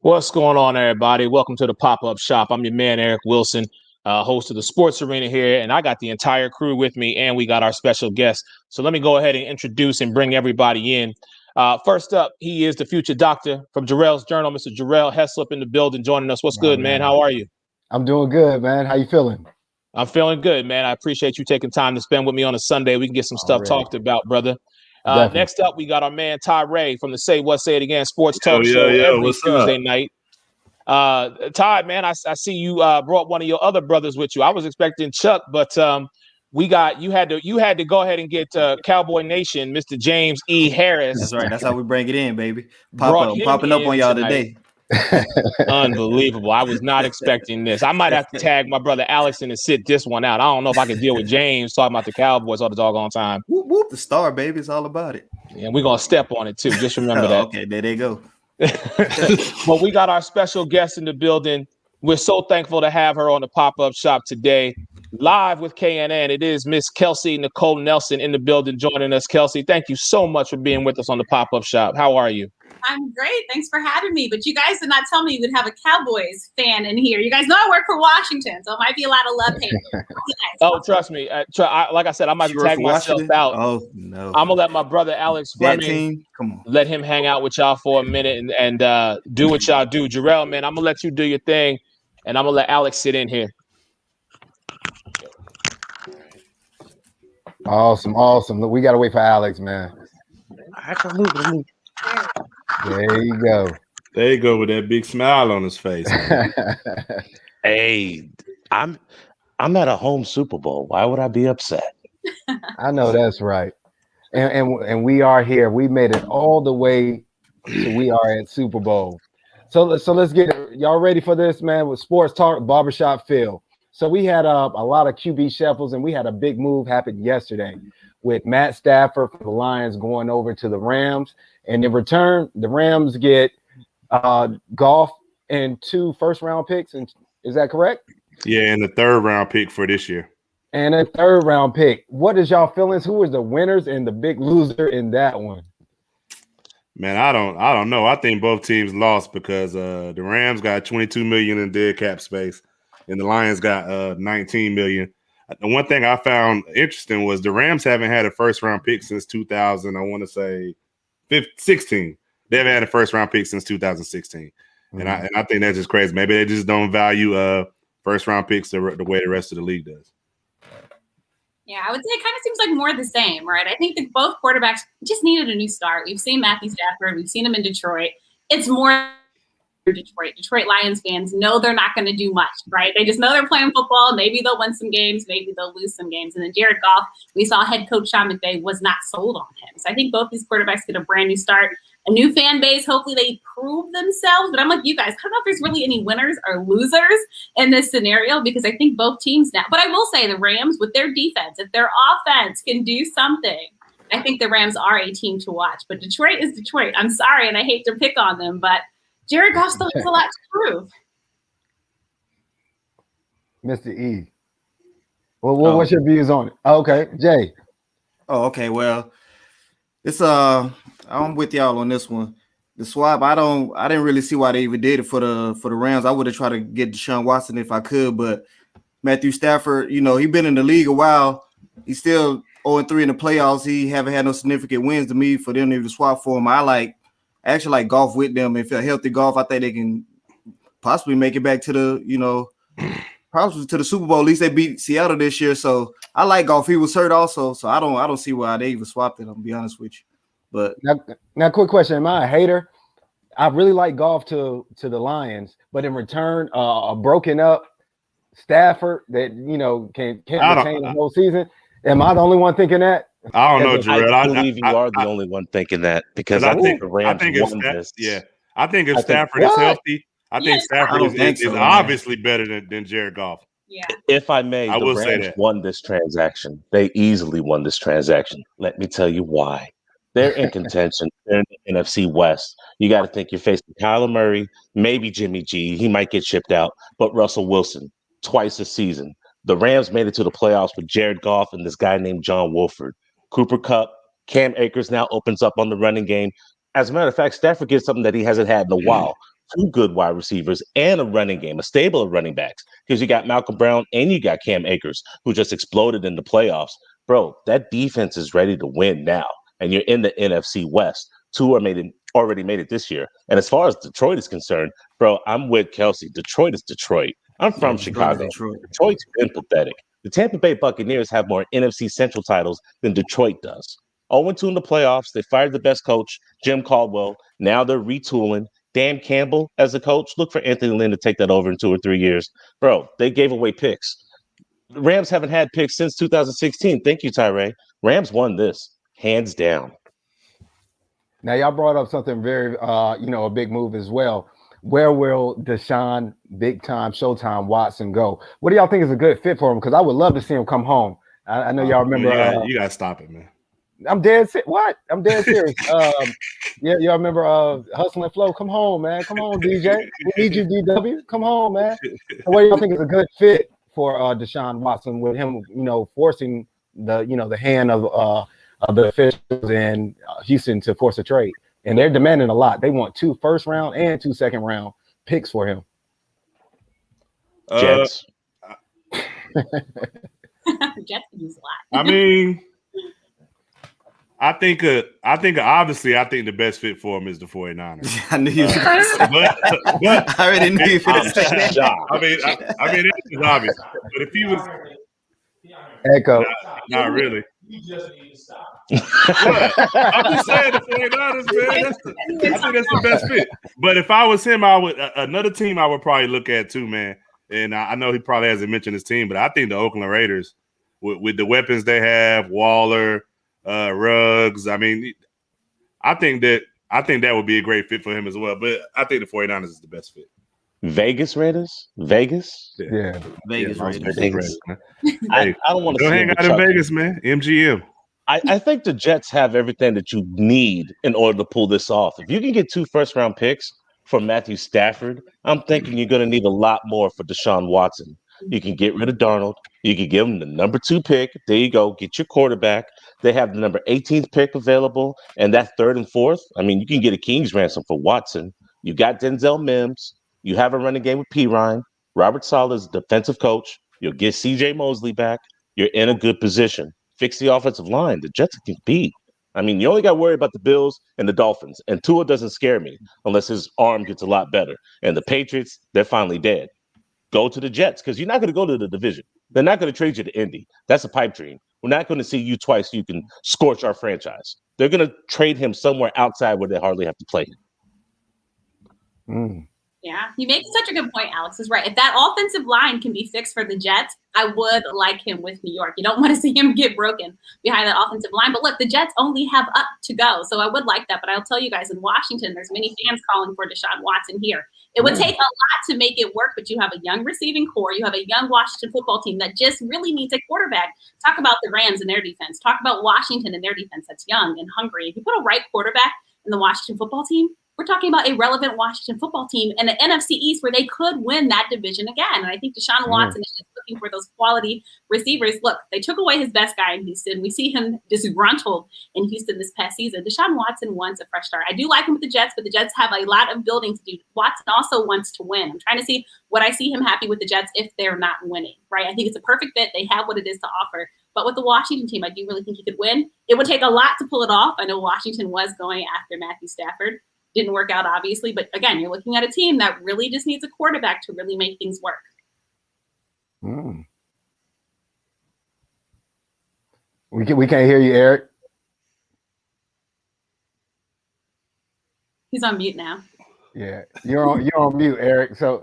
What's going on, everybody? Welcome to the pop-up shop. I'm your man, Eric Wilson, host of the Sports Arena here, and I got the entire crew with me, and we got our special guest. So let me go ahead and introduce and bring everybody in. First up, he is the future doctor from Jarrell's Journal, Mr. Jarrell Heslop in the building, joining us. What's Oh, good, man? How are you? I'm doing good, man. How you feeling? I'm feeling good, man. I appreciate you taking time to spend with me on a Sunday. We can get some stuff Already. talked about, brother. Definitely. Next up, we got our man Ty Ray from the Say What Say It Again Sports Talk Yo, Show every what's Tuesday up? night. Todd, man, I see you brought one of your other brothers with you. I was expecting Chuck, but you had to go ahead and get Cowboy Nation, Mr. James E. Harris. That's right. That's how we bring it in, baby. Brought him Popping up in on y'all tonight. today. Unbelievable. I was not expecting this. I might have to tag my brother Alex in and sit this one out. I don't know if I can deal with James talking about the Cowboys all the doggone time. Whoop, whoop, the star, baby. It's all about it. And we're gonna step on it too. Just remember that. Okay, there they go. Well, we got our special guest in the building. We're so thankful to have her on the pop-up shop today. Live with KNN, it is Miss Kelsey Nicole Nelson in the building joining us. Kelsey, thank you so much for being with us on the pop-up shop. How are you? I'm great. Thanks for having me. But you guys did not tell me you would have a Cowboys fan in here. You guys know I work for Washington, so it might be a lot of love hate. Oh, trust me. Like I said, I might tag myself out. Oh, no. I'm going to let my brother Alex Fleming, let him hang out with y'all for a minute and do what y'all do. Jarrell, man, I'm going to let you do your thing, and I'm going to let Alex sit in here. Awesome. Look, we got to wait for Alex, man. Absolutely. There you go. There you go with that big smile on his face. Hey, I'm at a home Super Bowl. Why would I be upset? I know that's right. And we are here. We made it all the way to we are at Super Bowl. So let's get it. Y'all ready for this, man? With Sports Talk Barbershop Phil. So we had a lot of QB shuffles, and we had a big move happen yesterday with Matt Stafford from the Lions going over to the Rams. And in return, the Rams get Goff and 2 first-round picks. And is that correct? Yeah, and the 3rd round pick for this year. And a 3rd-round pick. What is y'all feelings? Who is the winners and the big loser in that one? Man, I don't know. I think both teams lost because the Rams got $22 million in dead cap space, and the Lions got $19 million. The one thing I found interesting was the Rams haven't had a first-round pick since 2000. I want to say 16. They haven't had a first-round pick since 2016, and I think that's just crazy. Maybe they just don't value first-round picks the way the rest of the league does. Yeah, I would say it kind of seems like more of the same, right? I think that both quarterbacks just needed a new start. We've seen Matthew Stafford. We've seen him in Detroit. It's more Detroit. Detroit Lions fans know they're not going to do much, right? They just know they're playing football. Maybe they'll win some games. Maybe they'll lose some games. And then Jared Goff, we saw head coach Sean McVay was not sold on him. So I think both these quarterbacks get a brand new start, a new fan base. Hopefully they prove themselves. But I'm like you guys, I don't know if there's really any winners or losers in this scenario because I think both teams now. But I will say the Rams with their defense, if their offense can do something, I think the Rams are a team to watch. But Detroit is Detroit. I'm sorry, and I hate to pick on them, but Jared Goff still has a lot to prove. Mr. E. Well, what's your views on it? Okay, Jay. Oh, okay. Well, it's I'm with y'all on this one. The swap, I didn't really see why they even did it for the Rams. I would have tried to get Deshaun Watson if I could, but Matthew Stafford, he been in the league a while. He's still 0-3 in the playoffs. He haven't had no significant wins to me for them to swap for him. I actually like Goff with them. If a healthy Goff, I think they can possibly make it back to the, probably to the Super Bowl. At least they beat Seattle this year. So I like Goff. He was hurt also. So I don't see why they even swapped it. I'm gonna be honest with you. But now quick question. Am I a hater? I really like Goff to the Lions, but in return, a broken up Stafford that can't retain the whole season. Am I the only one thinking that? I don't know, Jarrell. I believe you are the only one thinking that because I think the Rams won this. Yeah, I think if Stafford is healthy, I think Stafford is obviously better than Jared Goff. Yeah. If I may, the Rams won this transaction. They easily won this transaction. Let me tell you why. They're in contention. They're in the NFC West. You got to think you're facing Kyler Murray, maybe Jimmy G. He might get shipped out, but Russell Wilson twice a season. The Rams made it to the playoffs with Jared Goff and this guy named John Wolford. Cooper Kupp, Cam Akers now opens up on the running game. As a matter of fact, Stafford gets something that he hasn't had in a while. 2 good wide receivers and a running game, a stable of running backs, because you got Malcolm Brown and you got Cam Akers, who just exploded in the playoffs. Bro, that defense is ready to win now, and you're in the NFC West. 2 already made it this year. And as far as Detroit is concerned, bro, I'm with Kelsey. Detroit is Detroit. I'm from Chicago. Detroit's been pathetic. The Tampa Bay Buccaneers have more NFC Central titles than Detroit does. 0-2 in the playoffs. They fired the best coach, Jim Caldwell. Now they're retooling. Dan Campbell as a coach. Look for Anthony Lynn to take that over in 2 or 3 years. Bro, they gave away picks. The Rams haven't had picks since 2016. Thank you, Tyree. Rams won this, hands down. Now, y'all brought up something very, a big move as well. Where will Deshaun, big time, Showtime Watson go? What do y'all think is a good fit for him? Because I would love to see him come home. I know y'all remember. You gotta stop it, man. I'm dead serious. What? I'm dead serious. Y'all remember Hustle and Flow? Come home, man. Come on, DJ. We need you, DW. Come home, man. So what do y'all think is a good fit for Deshaun Watson with him, forcing the hand of the officials in Houston to force a trade? And they're demanding a lot. They want 2 first-round and 2 second-round picks for him. Jets. Jets use a lot. I mean, I think obviously the best fit for him is the 49ers. I knew you were gonna say but I already knew you were going to say that. I mean, it's obvious. But if he was Echo. not really. You just need to stop. I'm just saying the 49ers, man. I think that's the best fit. But if I was him, I would another team I would probably look at too, man. And I know he probably hasn't mentioned his team, but I think the Oakland Raiders, with the weapons they have, Waller, Ruggs. I mean, I think that would be a great fit for him as well. But I think the 49ers is the best fit. Vegas Raiders? Vegas? Yeah. Vegas Raiders. Vegas. I don't want to Go hang out in Vegas, man. MGM. I think the Jets have everything that you need in order to pull this off. If you can get 2 first-round picks for Matthew Stafford, I'm thinking you're going to need a lot more for Deshaun Watson. You can get rid of Darnold. You can give him the number 2 pick. There you go. Get your quarterback. They have the number 18th pick available, and that 3rd and 4th. I mean, you can get a king's ransom for Watson. You got Denzel Mims. You have a running game with P. Ryan. Robert Saleh is defensive coach. You'll get C.J. Mosley back. You're in a good position. Fix the offensive line. The Jets can beat. I mean, you only got to worry about the Bills and the Dolphins. And Tua doesn't scare me unless his arm gets a lot better. And the Patriots, they're finally dead. Go to the Jets because you're not going to go to the division. They're not going to trade you to Indy. That's a pipe dream. We're not going to see you twice so you can scorch our franchise. They're going to trade him somewhere outside where they hardly have to play him. Yeah, you make such a good point. Alex is right. If that offensive line can be fixed for the Jets, I would like him with New York. You don't want to see him get broken behind that offensive line. But look, the Jets only have up to go. So I would like that. But I'll tell you guys, in Washington, there's many fans calling for Deshaun Watson here. It would take a lot to make it work, but you have a young receiving core. You have a young Washington football team that just really needs a quarterback. Talk about the Rams and their defense. Talk about Washington and their defense that's young and hungry. If you put a right quarterback in the Washington football team, we're talking about a relevant Washington football team and the NFC East where they could win that division again. And I think Deshaun Watson is just looking for those quality receivers. Look, they took away his best guy in Houston. We see him disgruntled in Houston this past season. Deshaun Watson wants a fresh start. I do like him with the Jets, but the Jets have a lot of building to do. Watson also wants to win. I'm trying to see what I see him happy with the Jets if they're not winning, right? I think it's a perfect fit. They have what it is to offer. But with the Washington team, I do really think he could win. It would take a lot to pull it off. I know Washington was going after Matthew Stafford. Didn't work out, obviously. But again, you're looking at a team that really just needs a quarterback to really make things work. We can't hear you, Eric. He's on mute now. Yeah, you're on mute, Eric. So,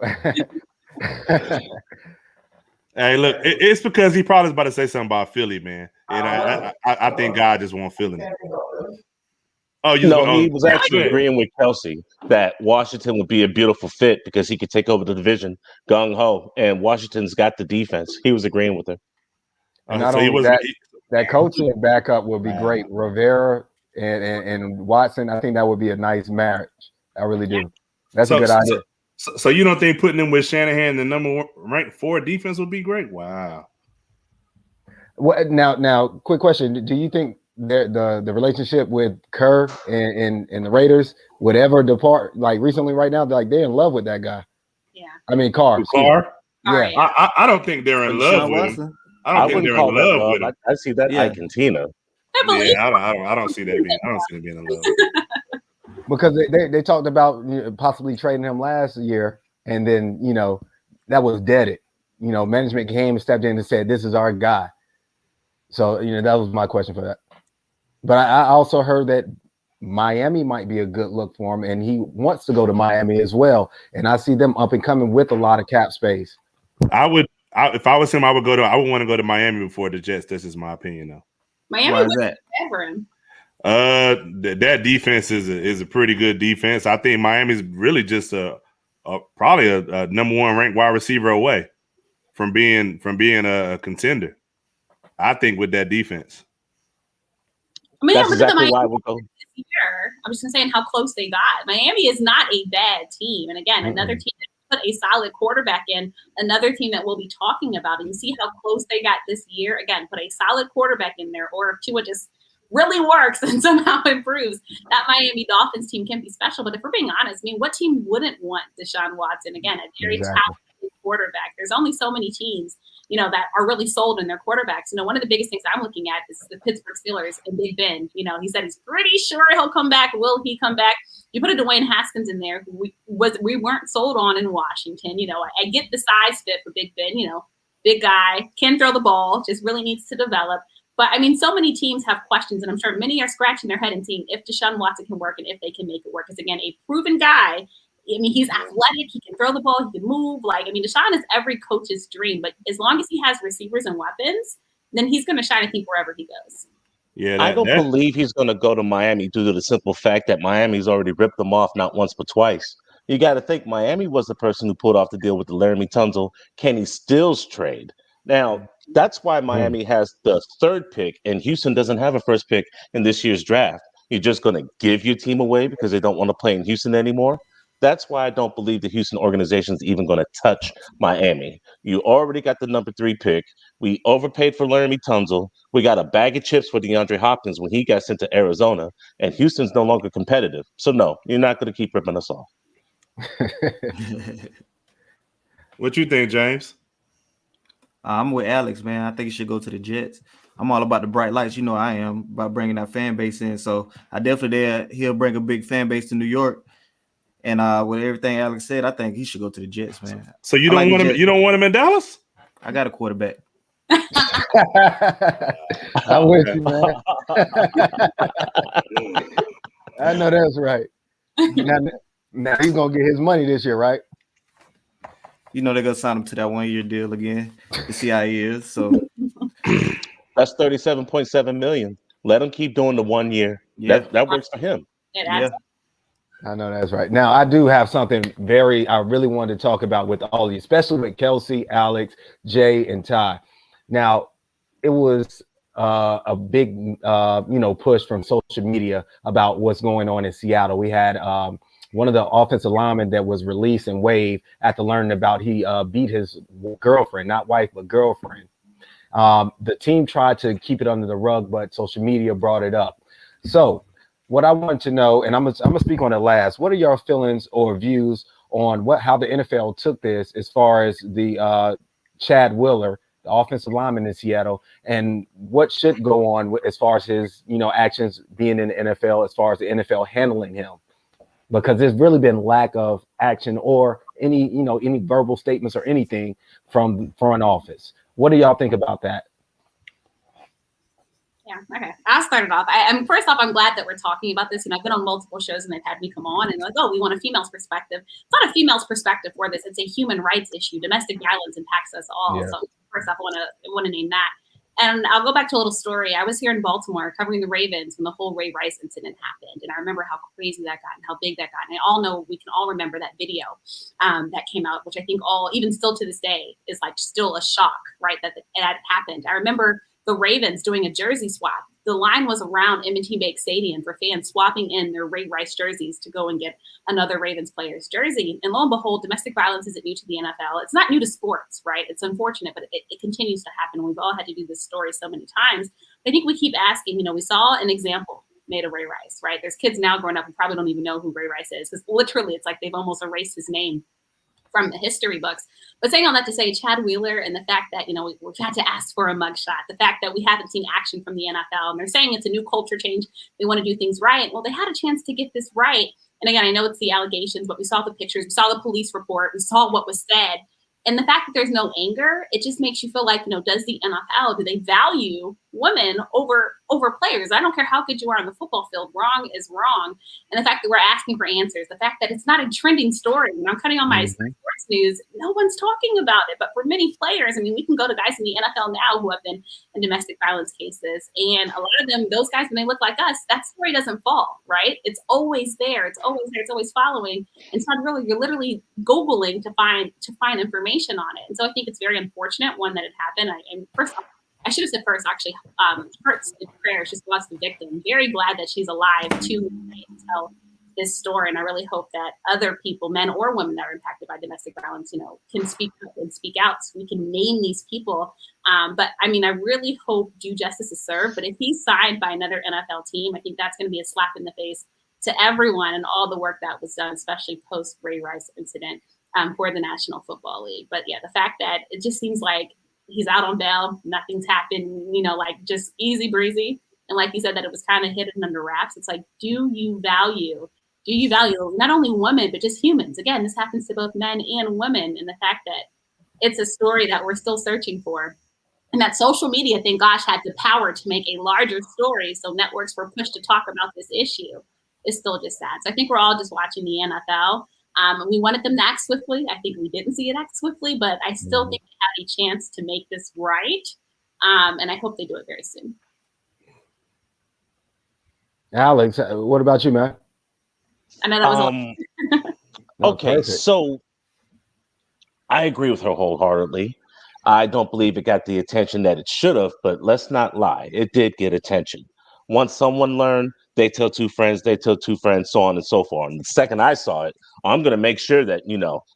hey, look, it's because he probably was about to say something about Philly, man, and I think God just won't feeling it. Oh, he was actually agreeing with Kelsey that Washington would be a beautiful fit because he could take over the division gung ho, and Washington's got the defense. He was agreeing with her. Not only that coaching backup would be great. Rivera and Watson, I think that would be a nice marriage. I really do. That's a good idea. So you don't think putting him with Shanahan, the number 1 ranked 4 defense, would be great? Wow. Now, quick question: do you think the relationship with Kerr and the Raiders, whatever depart like recently right now, like they're in love with that guy. Yeah. I mean Carr. Carr? Yeah. I don't think they're in love Deshaun with Watson. him. I don't think wouldn't they're in call that love love. with him. I see that Yeah. Ike and Tina. I believe Yeah, I don't see that being. I don't see them being in love. Because they talked about possibly trading him last year, and then that was deaded. Management came and stepped in and said, "This is our guy." So that was my question for that. But I also heard that Miami might be a good look for him, and he wants to go to Miami as well. And I see them up and coming with a lot of cap space. If I was him, I would want to go to Miami before the Jets. This is my opinion, though. Miami Why is was that? bad for him. That defense is a pretty good defense. I think Miami's really just probably a number one ranked wide receiver away from being a contender. I think with that defense. I mean, That's look at the exactly Miami why we go. this year. I'm just saying how close they got. Miami is not a bad team. And again, another team that put a solid quarterback in, another team that we'll be talking about. And you see how close they got this year. Again, put a solid quarterback in there, or if Tua just really works and somehow improves, that Miami Dolphins team can be special. But if we're being honest, I mean, what team wouldn't want Deshaun Watson? Again, a very talented quarterback. There's only so many teams that are really sold in their quarterbacks. One of the biggest things I'm looking at is the Pittsburgh Steelers and Big Ben. He said he's pretty sure he'll come back. Will he come back? You put a Dwayne Haskins in there, who we weren't sold on in Washington. I get the size fit for Big Ben. Big guy, can throw the ball, just really needs to develop. But I mean, so many teams have questions, and I'm sure many are scratching their head and seeing if Deshaun Watson can work and if they can make it work. Because again, a proven guy. I mean, he's athletic. He can throw the ball. He can move. Deshaun is every coach's dream. But as long as he has receivers and weapons, then he's going to shine, I think, wherever he goes. Yeah, I don't believe he's going to go to Miami due to the simple fact that Miami's already ripped them off not once but twice. You got to think Miami was the person who pulled off the deal with the Laramie Tunsil, Kenny Stills trade. Now, that's why Miami has the third pick, and Houston doesn't have a first pick in this year's draft. You're just going to give your team away because they don't want to play in Houston anymore. That's why I don't believe the Houston organization is even going to touch Miami. You already got the number 3 pick. We overpaid for Laramie Tunsil. We got a bag of chips for DeAndre Hopkins when he got sent to Arizona, and Houston's no longer competitive. So, no, you're not going to keep ripping us off. What you think, James? I'm with Alex, man. I think he should go to the Jets. I'm all about the bright lights. I am about bringing that fan base in. So I definitely he'll bring a big fan base to New York. And with everything Alex said, I think he should go to the Jets, man. So you don't want him? You don't want him in Dallas? I got a quarterback. I'm with you, man. I know that's right. Now he's gonna get his money this year, right? They're gonna sign him to that 1-year deal again to see how he is. So that's $37.7 million. Let him keep doing the 1 year. Yeah. That works for him. Yeah. I know that's right. Now I do have something I really wanted to talk about with all of you, especially with Kelsey, Alex, Jay, and Ty. Now, it was a big push from social media about what's going on in Seattle. We had one of the offensive linemen that was released and waived after learning about he beat his girlfriend, not wife, but girlfriend. The team tried to keep it under the rug, but social media brought it up. So what I want to know, and I'm gonna speak on it last. What are your feelings or views on how the NFL took this as far as the Chad Wheeler, the offensive lineman in Seattle, and what should go on as far as his actions being in the NFL, as far as the NFL handling him? Because there's really been lack of action or any verbal statements or anything from the front office. What do y'all think about that? Yeah, okay. I'll start it off. First off, I'm glad that we're talking about this. I've been on multiple shows and they've had me come on and like, oh, we want a female's perspective. It's not a female's perspective for this. It's a human rights issue. Domestic violence impacts us all. Yeah. So first off, I want to name that. And I'll go back to a little story. I was here in Baltimore covering the Ravens when the whole Ray Rice incident happened. And I remember how crazy that got and how big that got. And we can all remember that video that came out, which I think even still to this day, is like still a shock, right? That happened. I remember the Ravens doing a jersey swap the line was around M&T Bank Stadium for fans swapping in their Ray Rice jerseys to go and get another Ravens player's jersey. And lo and behold, domestic violence isn't new to the NFL. It's not new to sports, right? It's unfortunate, but it continues to happen. We've all had to do this story so many times. I think we keep asking, we saw an example made of Ray Rice, right? There's kids now growing up who probably don't even know who Ray Rice is, because literally it's like they've almost erased his name from the history books. But saying all that to say, Chad Wheeler and the fact that, we've had to ask for a mugshot, the fact that we haven't seen action from the NFL, and they're saying it's a new culture change, they want to do things right. Well, they had a chance to get this right. And again, I know it's the allegations, but we saw the pictures, we saw the police report, we saw what was said. And the fact that there's no anger, it just makes you feel like, does the NFL, do they value women over players? I don't care how good you are on the football field. Wrong is wrong. And the fact that we're asking for answers, the fact that it's not a trending story. When I'm cutting on my sports news, no one's talking about it. But for many players, we can go to guys in the NFL now who have been in domestic violence cases. And a lot of them, those guys, when they look like us, that story doesn't fall, right? It's always there. It's always there. It's always following. And so you're literally Googling to find information on it. And so I think it's very unfortunate, one, that it happened. I should have said first, actually, hearts and prayers just lost the victim. Very glad that she's alive to tell this story. And I really hope that other people, men or women that are impacted by domestic violence, can speak up and speak out so we can name these people. But I really hope due justice is served. But if he's signed by another NFL team, I think that's going to be a slap in the face to everyone and all the work that was done, especially post Ray Rice incident for the National Football League. But yeah, the fact that it just seems like he's out on bail, nothing's happened, just easy breezy. And like you said, that it was kind of hidden under wraps. It's like, do you value not only women, but just humans? Again, this happens to both men and women. And the fact that it's a story that we're still searching for. And that social media, thank gosh, had the power to make a larger story. So networks were pushed to talk about this issue. It's still just sad. So I think we're all just watching the NFL. We wanted them to act swiftly. I think we didn't see it act swiftly, but I still think they had a chance to make this right. And I hope they do it very soon. Alex, what about you, man? I know that was okay, so I agree with her wholeheartly. I don't believe it got the attention that it should have, but let's not lie. It did get attention. Once someone learned, they tell two friends, so on and so forth. And the second I saw it, I'm going to make sure that,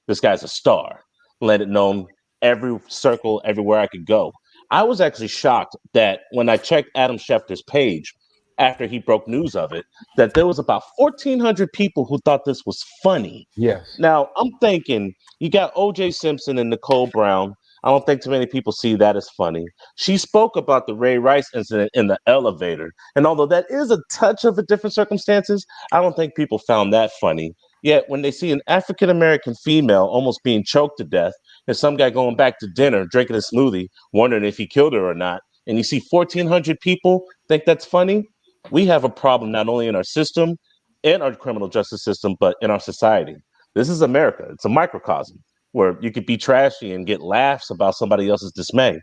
this guy's a star. Let it known every circle, everywhere I could go. I was actually shocked that when I checked Adam Schefter's page after he broke news of it, that there was about 1,400 people who thought this was funny. Yes. Now, I'm thinking, you got O.J. Simpson and Nicole Brown. I don't think too many people see that as funny. She spoke about the Ray Rice incident in the elevator. And although that is a touch of a different circumstances, I don't think people found that funny. Yet when they see an African-American female almost being choked to death and some guy going back to dinner, drinking a smoothie, wondering if he killed her or not, and you see 1,400 people think that's funny, we have a problem not only in our system, in our criminal justice system, but in our society. This is America. It's a microcosm where you could be trashy and get laughs about somebody else's dismay.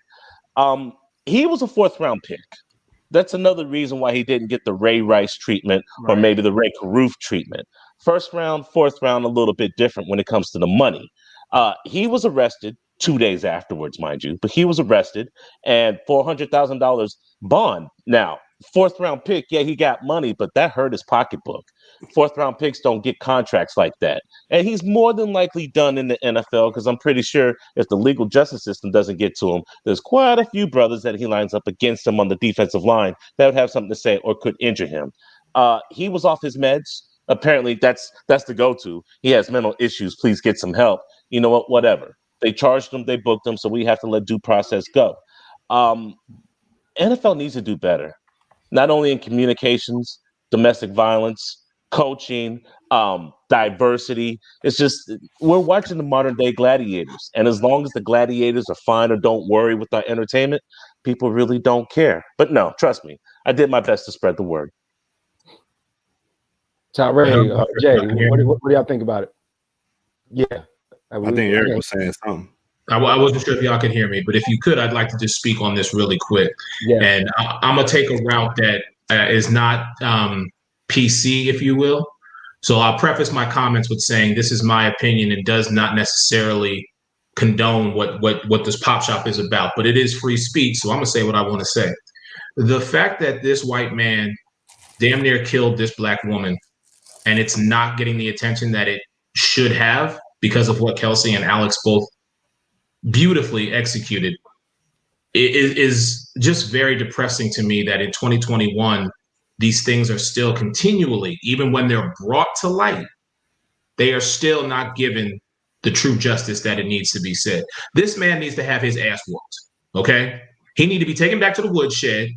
He was a fourth-round pick. That's another reason why he didn't get the Ray Rice treatment or maybe the Ray Caruth treatment. First round, fourth round, a little bit different when it comes to the money. He was arrested 2 days afterwards, mind you, but he was arrested and $400,000 bond. Now, fourth round pick, yeah, he got money, but that hurt his pocketbook. Fourth round picks don't get contracts like that. And he's more than likely done in the NFL because I'm pretty sure if the legal justice system doesn't get to him, there's quite a few brothers that he lines up against him on the defensive line that would have something to say or could injure him. He was off his meds. Apparently, that's the go-to. He has mental issues. Please get some help. You know what? Whatever. They charged him. They booked him. So we have to let due process go. NFL needs to do better. Not only in communications, domestic violence, coaching, diversity. It's just we're watching the modern day gladiators. And as long as the gladiators are fine or don't worry with our entertainment, people really don't care. But no, trust me, I did my best to spread the word. Ray, Jay, what do y'all think about it? Yeah. I think Eric was saying something. I wasn't sure if y'all can hear me, but if you could, I'd like to just speak on this really quick. Yeah. And I'm going to take a route that is not PC, if you will. So I'll preface my comments with saying this is my opinion and does not necessarily condone what this pop shop is about, but it is free speech. So I'm going to say what I want to say. the fact that this white man damn near killed this black woman and it's not getting the attention that it should have because of what Kelsey and Alex both beautifully executed is just very depressing to me that in 2021, these things are still continually, even when they're brought to light, they are still not given the true justice that it needs to be said. This man needs to have his ass whooped, okay? He need to be taken back to the woodshed,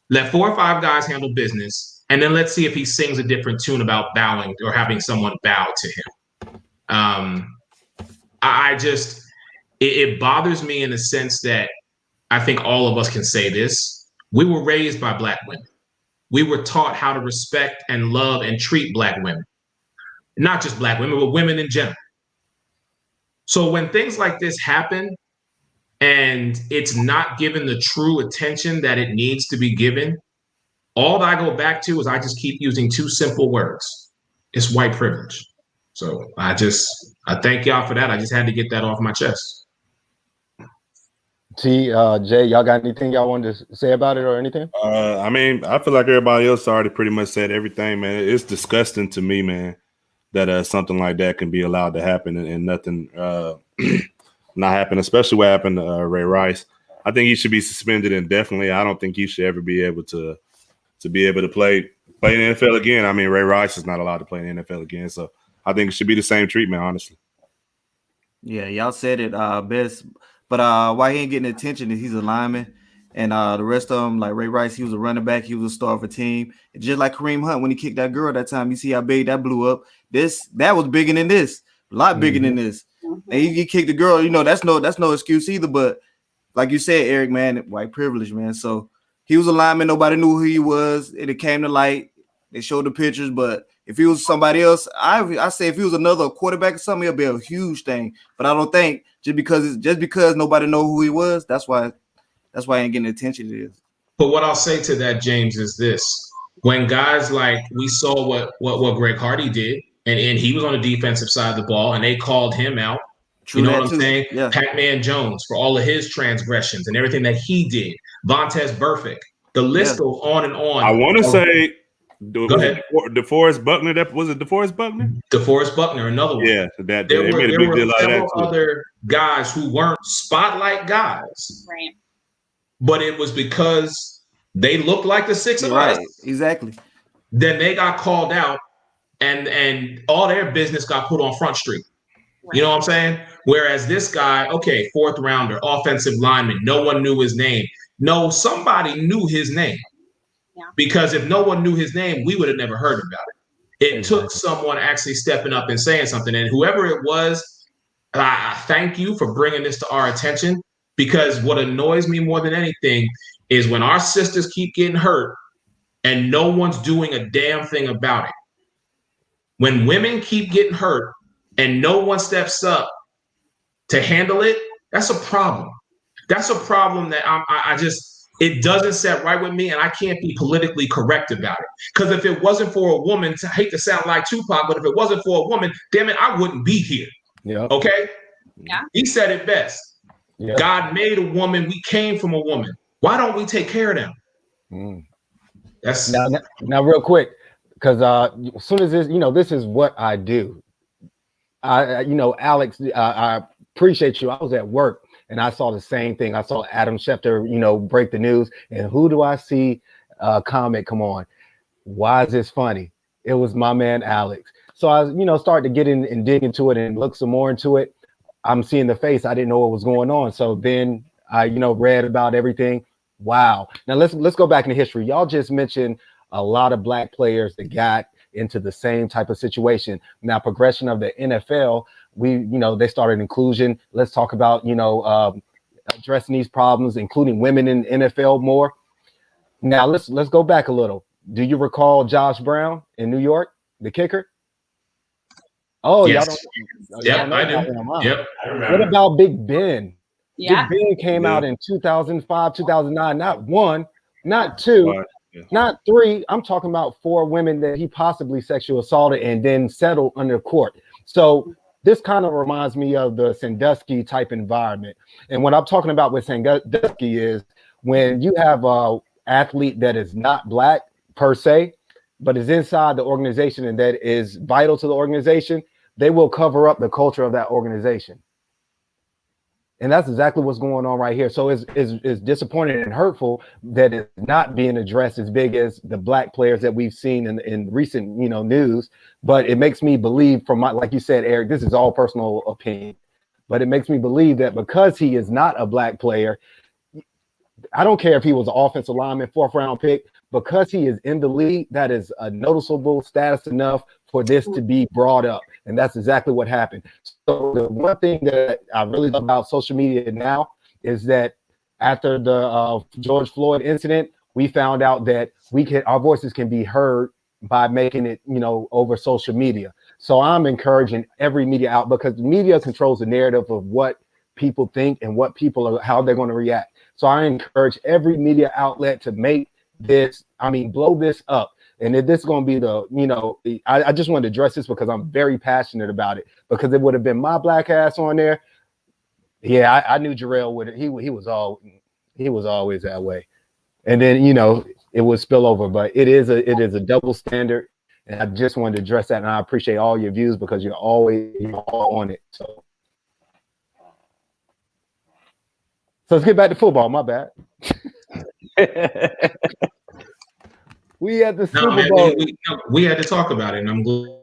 let 4 or 5 guys handle business, and then let's see if he sings a different tune about bowing or having someone bow to him. It bothers me in the sense that I think all of us can say this. We were raised by black women. We were taught how to respect and love and treat black women. Not just black women, but women in general. So when things like this happen and it's not given the true attention that it needs to be given, all that I go back to is I just keep using 2 simple words. It's white privilege. So I thank y'all for that. I just had to get that off my chest. Jay, y'all got anything y'all wanted to say about it or anything? I mean, I feel like everybody else already pretty much said everything, man. It's disgusting to me, man, that something like that can be allowed to happen and nothing not happen, especially what happened to Ray Rice. I think he should be suspended indefinitely. I don't think he should ever be able to play in the NFL again. I mean, Ray Rice is not allowed to play in the NFL again, so I think it should be the same treatment, honestly. Yeah, y'all said it best. But why he ain't getting attention is he's a lineman. And the rest of them, like Ray Rice, he was a running back. He was a star of a team. And just like Kareem Hunt, when he kicked that girl that time, you see how big that blew up. That was bigger than this. A lot bigger than this. And he kicked the girl. You know, that's no excuse either. But like you said, Eric, man, white privilege, man. So he was a lineman. Nobody knew who he was. And it came to light. They showed the pictures. But if he was somebody else, I say if he was another quarterback or something, it'll be a huge thing. But I don't think just because nobody know who he was, that's why he ain't getting the attention it is. But what I'll say to that, James, is this: when guys like we saw what Greg Hardy did, and he was on the defensive side of the ball, and they called him out. True, you know what I'm saying? Yeah. Pac-Man Jones for all of his transgressions and everything that he did. Vontez Burfict. The list goes on and on. I want to say. Go ahead. DeForest Buckner. Was it DeForest Buckner? DeForest Buckner, another one. Yeah, there were several other guys who weren't spotlight guys. Right. But it was because they looked like the 6 of us. Exactly. Then they got called out and all their business got put on Front Street. Right. You know what I'm saying? Whereas this guy, okay, 4th rounder, offensive lineman, no one knew his name. No, somebody knew his name. Because if no one knew his name, we would have never heard about it. It took someone actually stepping up and saying something. And whoever it was, I thank you for bringing this to our attention, because what annoys me more than anything is when our sisters keep getting hurt and no one's doing a damn thing about it. When women keep getting hurt and no one steps up to handle it, that's a problem. That's a problem that it doesn't set right with me, and I can't be politically correct about it. Because if it wasn't for a woman, I hate to sound like Tupac, but if it wasn't for a woman, damn it, I wouldn't be here. Yeah. Okay? Yeah. He said it best. Yeah. God made a woman. We came from a woman. Why don't we take care of them? That's now real quick, because as soon as this is what I do. Alex, I appreciate you. I was at work. And I saw the same thing. I saw Adam Schefter, break the news. And who do I see comment come on? Why is this funny? It was my man, Alex. So I, started to get in and dig into it and look some more into it. I'm seeing the face. I didn't know what was going on. So then I, read about everything. Wow. Now let's go back into history. Y'all just mentioned a lot of black players that got into the same type of situation. Now, progression of the NFL, they started inclusion. Let's talk about, addressing these problems, including women in NFL more. Now let's go back a little. Do you recall Josh Brown in New York, the kicker? Oh, yes. Y'all don't. I do. Yep. I remember. What about Big Ben? Yeah. Big Ben came out in 2005, 2009, not 1, not 2. Not 3. I'm talking about 4 women that he possibly sexually assaulted and then settled under court. So this kind of reminds me of the Sandusky type environment. And what I'm talking about with Sandusky is when you have athlete that is not black per se, but is inside the organization and that is vital to the organization, they will cover up the culture of that organization. And that's exactly what's going on right here. So it's disappointing and hurtful that it's not being addressed as big as the black players that we've seen in recent, news. But it makes me believe, from my, like you said, Eric, this is all personal opinion, but it makes me believe that because he is not a black player, I don't care if he was an offensive lineman, 4th round pick, because he is in the league, that is a noticeable status enough for this to be brought up. And that's exactly what happened. So the one thing that I really love about social media now is that after the George Floyd incident, we found out that our voices can be heard by making it, over social media. So I'm encouraging every media out, because the media controls the narrative of what people think and what how they're going to react. So I encourage every media outlet to make this, blow this up. And if this is going to be I just wanted to address this because I'm very passionate about it, because it would have been my black ass on there. Yeah, I knew Jarrell would. He was always that way. And then, it would spill over, but it is a double standard. And I just wanted to address that. And I appreciate all your views, because you're all on it. So let's get back to football. My bad. We at the Super Bowl. We had to talk about it, and I'm glad.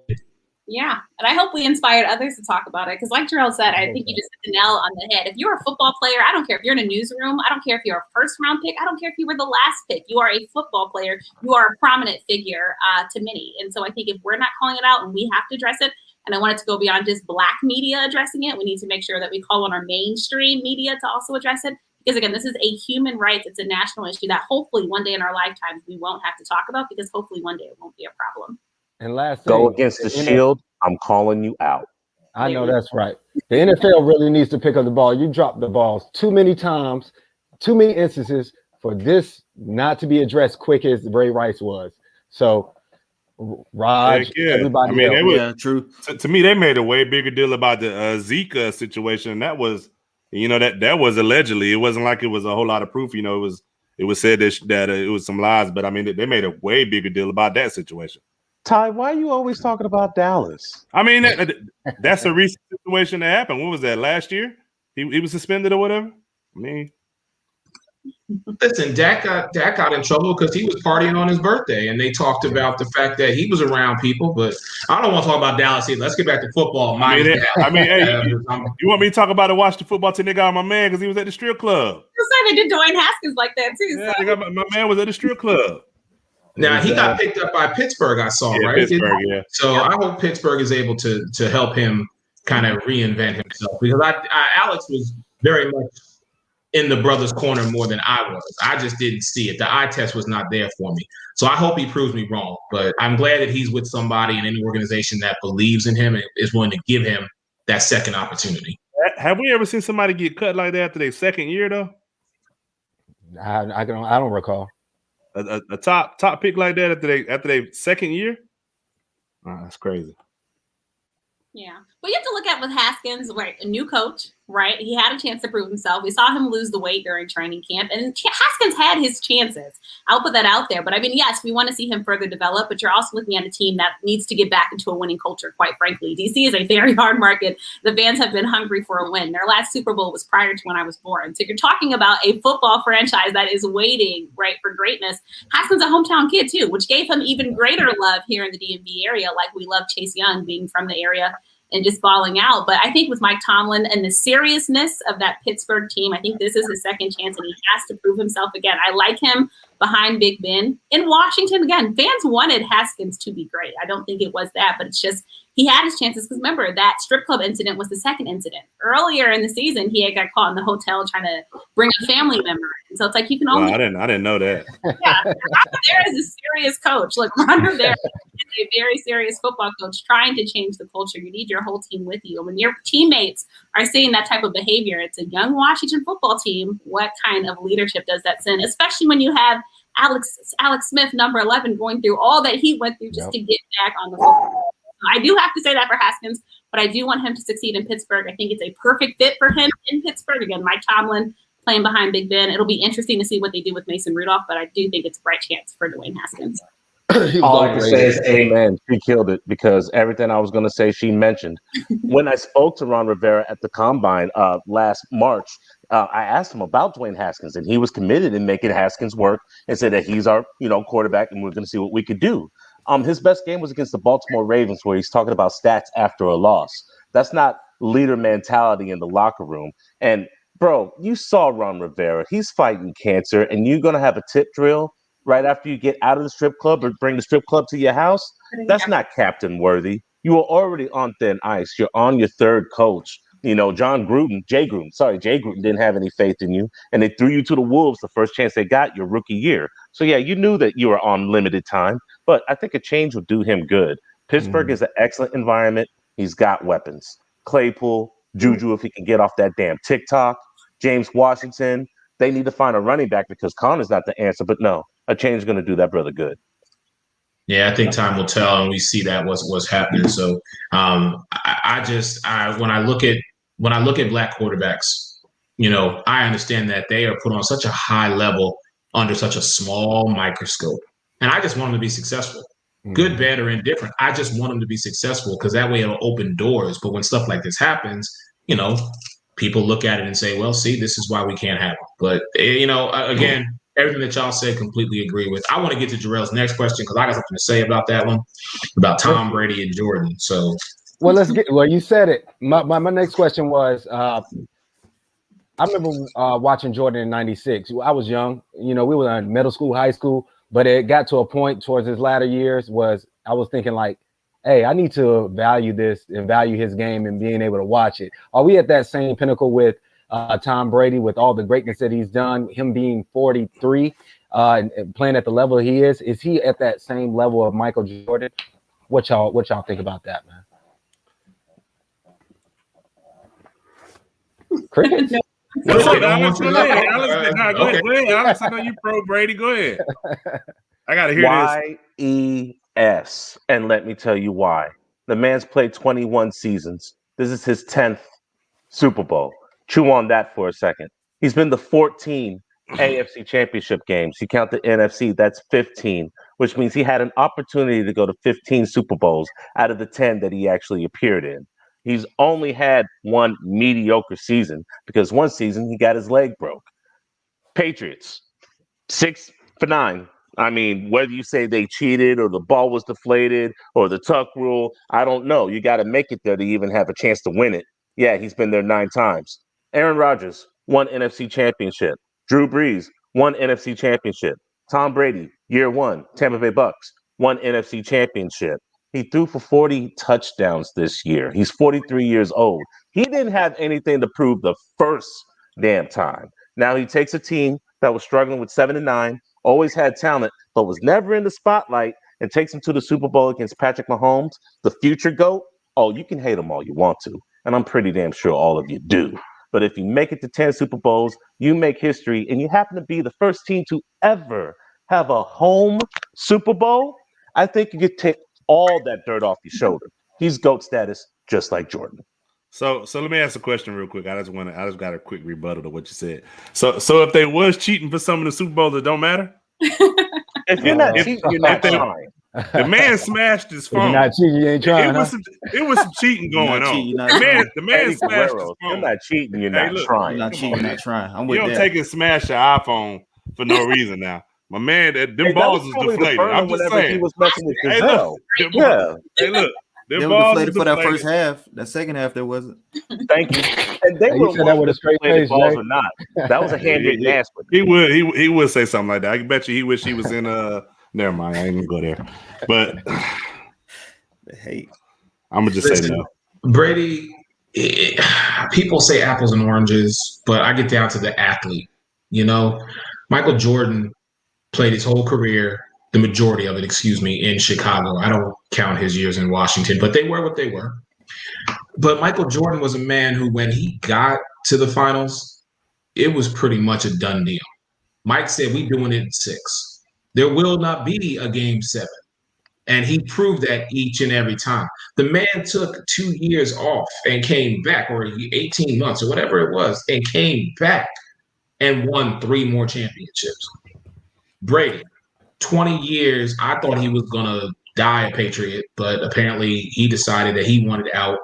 Yeah, and I hope we inspired others to talk about it, because like Jarrell said, I think you just hit the nail on the head. If you're a football player, I don't care if you're in a newsroom, I don't care if you're a 1st round pick, I don't care if you were the last pick. You are a football player. You are a prominent figure to many. And so I think if we're not calling it out, and we have to address it, and I want it to go beyond just black media addressing it, we need to make sure that we call on our mainstream media to also address it. Because again, this is a human rights. It's a national issue that hopefully one day in our lifetimes we won't have to talk about, because hopefully one day it won't be a problem. And last thing, go against the Shield. I'm calling you out. I know that's right. The NFL really needs to pick up the ball. You dropped the balls too many times, too many instances for this not to be addressed quick as Ray Rice was. So, Raj, everybody else. True. To me, they made a way bigger deal about the Zika situation. And that was, that was allegedly. It wasn't like it was a whole lot of proof. It was said that it was some lies, but they made a way bigger deal about that situation. Ty, why are you always talking about Dallas? That's a recent situation that happened. What was that, last year? He was suspended or whatever? Listen, Dak got in trouble because he was partying on his birthday, and they talked about the fact that he was around people. But I don't want to talk about Dallas either. Let's get back to football. Hey, you want me to talk about the Washington football team? They got my man because he was at the strip club. They did Dwayne Haskins like that too. Yeah, they got my man was at the strip club. Now he got picked up by Pittsburgh, I saw, right? Pittsburgh, yeah. So I hope Pittsburgh is able to help him kind of reinvent himself, because Alex was very much in the brother's corner more than I was. I just didn't see it. The eye test was not there for me. So I hope he proves me wrong. But I'm glad that he's with somebody in an organization that believes in him and is willing to give him that second opportunity. Have we ever seen somebody get cut like that after their second year, though? I don't recall. A top pick like that after their second year? That's crazy. Yeah, but you have to look at with Haskins, right? A new coach, right? He had a chance to prove himself. We saw him lose the weight during training camp, and Haskins had his chances. I'll put that out there. But yes, we want to see him further develop, but you're also looking at a team that needs to get back into a winning culture, quite frankly. DC is a very hard market. The fans have been hungry for a win. Their last Super Bowl was prior to when I was born. So you're talking about a football franchise that is waiting, right, for greatness. Haskins a hometown kid, too, which gave him even greater love here in the DMV area, like we love Chase Young being from the area and just balling out. But I think with Mike Tomlin and the seriousness of that Pittsburgh team, I think this is his second chance, and he has to prove himself again. I like him behind Big Ben. In Washington, again, fans wanted Haskins to be great. I don't think it was that, but it's just he had his chances, because remember, that strip club incident was the second incident. Earlier in the season, he had got caught in the hotel trying to bring a family member. And so it's like you can only... I didn't know that. Yeah, Ron Rivera is a serious coach. Look, Ron Rivera is a very serious football coach trying to change the culture. You need your whole team with you. When your teammates are seeing that type of behavior, it's a young Washington football team. What kind of leadership does that send? Especially when you have Alex Smith, number 11, going through all that he went through just to get back on the football. I do have to say that for Haskins, but I do want him to succeed in Pittsburgh. I think it's a perfect fit for him in Pittsburgh. Again, Mike Tomlin, playing behind Big Ben. It'll be interesting to see what they do with Mason Rudolph, but I do think it's a bright chance for Dwayne Haskins. All I can say is amen. She killed it because everything I was going to say, she mentioned. When I spoke to Ron Rivera at the Combine last March, I asked him about Dwayne Haskins, and he was committed in making Haskins work and said that he's our quarterback, and we're going to see what we could do. His best game was against the Baltimore Ravens, where he's talking about stats after a loss. That's not leader mentality in the locker room. And, bro, you saw Ron Rivera. He's fighting cancer, and you're going to have a tip drill right after you get out of the strip club or bring the strip club to your house. That's not captain worthy. You are already on thin ice. You're on your third coach. Jay Gruden didn't have any faith in you, and they threw you to the wolves the first chance they got your rookie year. So yeah, you knew that you were on limited time, but I think a change would do him good. Pittsburgh is an excellent environment. He's got weapons. Claypool, Juju, if he can get off that damn TikTok, James Washington. They need to find a running back because Connor's not the answer, but no, a change is going to do that brother good. Yeah, I think time will tell, and we see that what's happening. So, when I look at black quarterbacks, I understand that they are put on such a high level under such a small microscope, and I just want them to be successful, good, bad, or indifferent. I just want them to be successful because that way it'll open doors. But when stuff like this happens, people look at it and say, "Well, see, this is why we can't have them." But again. Everything that y'all said, completely agree with. I want to get to Jarrell's next question because I got something to say about that one, about Tom Brady and Jordan. So, you said it. My next question was, I remember watching Jordan in '96. I was young. We were in middle school, high school, but it got to a point towards his latter years I was thinking like, hey, I need to value this and value his game and being able to watch it. Are we at that same pinnacle with Tom Brady, with all the greatness that he's done, him being 43 and playing at the level he is he at that same level of Michael Jordan? What y'all think about that, man? Crickets? What's up, Alex? Go ahead, Alex. I know you pro Brady. Go ahead. I gotta hear this. YES, and let me tell you why. The man's played 21 seasons. This is his 10th Super Bowl. Chew on that for a second. He's been to 14 AFC championship games. You count the NFC, that's 15, which means he had an opportunity to go to 15 Super Bowls out of the 10 that he actually appeared in. He's only had one mediocre season because one season he got his leg broke. Patriots, 6 for 9. I mean, whether you say they cheated or the ball was deflated or the tuck rule, I don't know. You got to make it there to even have a chance to win it. Yeah, he's been there 9 times. Aaron Rodgers, 1 NFC championship. Drew Brees, 1 NFC championship. Tom Brady, year 1, Tampa Bay Bucks, 1 NFC championship. He threw for 40 touchdowns this year. He's 43 years old. He didn't have anything to prove the first damn time. Now he takes a team that was struggling with 7-9, always had talent, but was never in the spotlight, and takes him to the Super Bowl against Patrick Mahomes, the future GOAT. Oh, you can hate him all you want to, and I'm pretty damn sure all of you do. But if you make it to 10 Super Bowls, you make history, and you happen to be the first team to ever have a home Super Bowl, I think you could take all that dirt off your shoulder. He's GOAT status, just like Jordan. So let me ask a question real quick. I just got a quick rebuttal to what you said. So if they was cheating for some of the Super Bowls, it don't matter? If you're not cheating, you're not trying. The man smashed his phone. If you're not cheating, you ain't trying. It was some cheating going on. The man smashed his phone. You're not cheating, you're not trying. You're not cheating, you're not trying. I'm with you that. don't take and smash your iPhone for no reason now. My man, them balls was deflated. I'm just saying. He was messing with Hey, look, them balls deflated for that first half. That second half, there wasn't. Thank you. And they were that with a straight face, balls or not. That was a handwritten ass. He would say something like that. I can bet you he wish he was in never mind, I ain't gonna go there. But hey, I'm gonna just say no. Brady, people say apples and oranges, but I get down to the athlete. Michael Jordan played his whole career, the majority of it, in Chicago. I don't count his years in Washington, but they were what they were. But Michael Jordan was a man who, when he got to the finals, it was pretty much a done deal. Mike said, "We doing it in 6. There will not be a game 7." And he proved that each and every time. The man took 2 years off and came back, or 18 months or whatever it was, and came back and won 3 more championships. Brady, 20 years. I thought he was going to die a Patriot, but apparently he decided that he wanted out.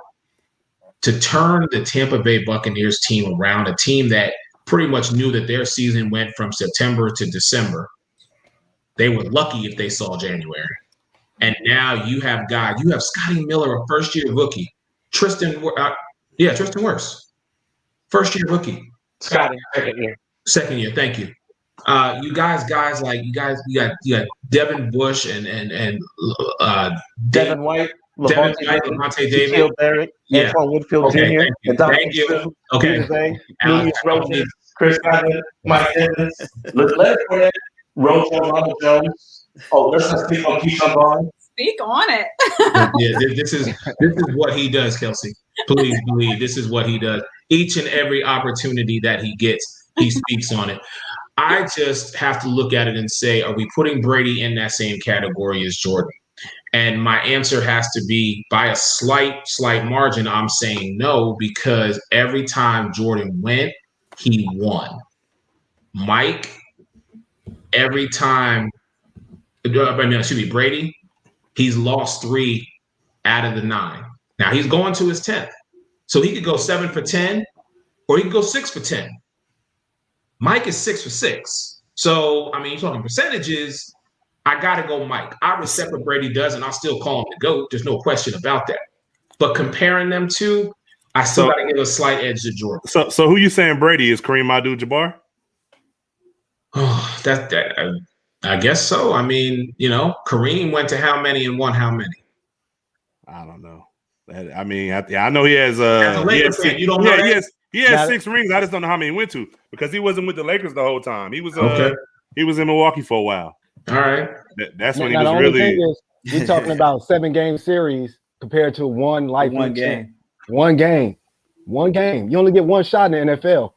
To turn the Tampa Bay Buccaneers team around, a team that pretty much knew that their season went from September to December. They were lucky if they saw January. And now you have Scotty Miller, a first-year rookie. Tristan Wirfs, first-year rookie. Scotty, second year. Thank you. You got Devin Bush and Devin White, Lavonte David, Shaquille Barrett, Antoine Winfield Jr., and thank you. Okay. Chris Godwin, Mike Evans, Leonard Fournette, Ronald Jones. Oh, let's not speak on Keyshawn Vaughn. Speak on it. Yeah, this is what he does, Kelsey. Please believe this is what he does. Each and every opportunity that he gets, he speaks on it. I just have to look at it and say, are we putting Brady in that same category as Jordan? And my answer has to be by a slight margin. I'm saying no, because every time Jordan went, he won. Mike, every time, Brady, he's lost 3 out of the 9. Now he's going to his 10th. So he could go 7 for 10, or he could go 6 for 10. Mike is 6 for 6. So, you're talking percentages. I got to go Mike. I respect what Brady does, and I'll still call him the GOAT. There's no question about that. But comparing them two, I still got to give a slight edge to Jordan. So who you saying Brady is? Kareem Abdul-Jabbar? Oh, I guess so. Kareem went to how many and won how many? I don't know. I know he has. As a Lakers fan, you don't know that? He has 6 rings. I just don't know how many he went to because he wasn't with the Lakers the whole time. He was He was in Milwaukee for a while. All right. That's when he was really. You're talking about 7-game series compared to one game. One game. You only get one shot in the NFL.